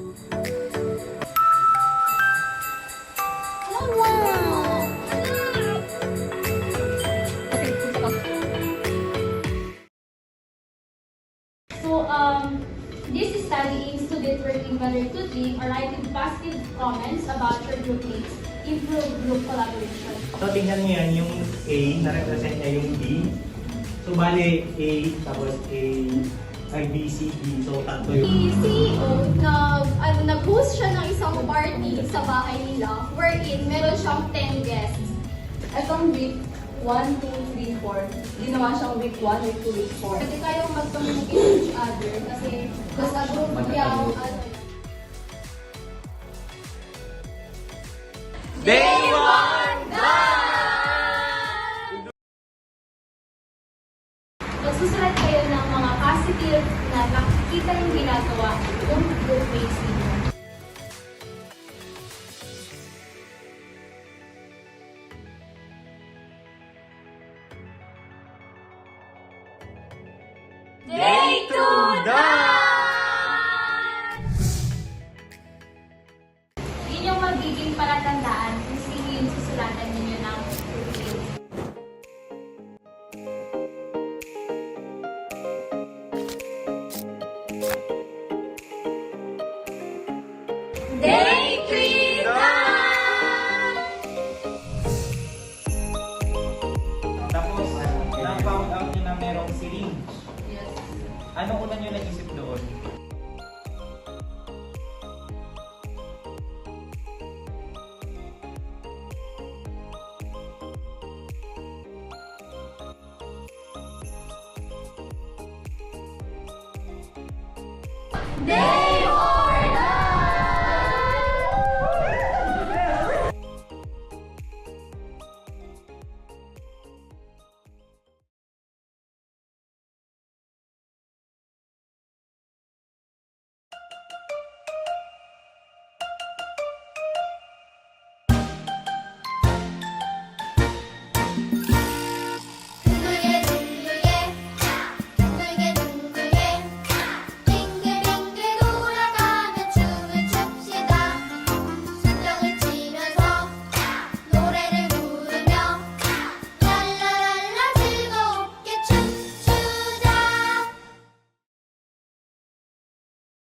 So, this study aims to determine whether tutoring or writing positive comments about your group mates improve group collaboration. So, tingnan mo yan, yung A, na-represent niya yung B. So, bali, A, tapos A, ay B, C, D. So, tatlo yung... Si CEO, nag-host siya ng isang party sa bahay nila wherein meron siyang 10 guests. Etong week 1, 2, 3, 4. Ginawa siyang week 1, week 2, week 4. Pwede kayong mag-communicate with each other kasi basta group yung Day 1 Magsusulat kayo ng mga positive na nakikita yung ginagawa ng group mates ninyo. Day 2 done! Yun yung magiging palatandaan kung sino yung susulatan ninyo ng group mates. Day 3 done! Tapos, na-found out nyo na merong syringe. Yes. Ano una nyo naisip doon? Day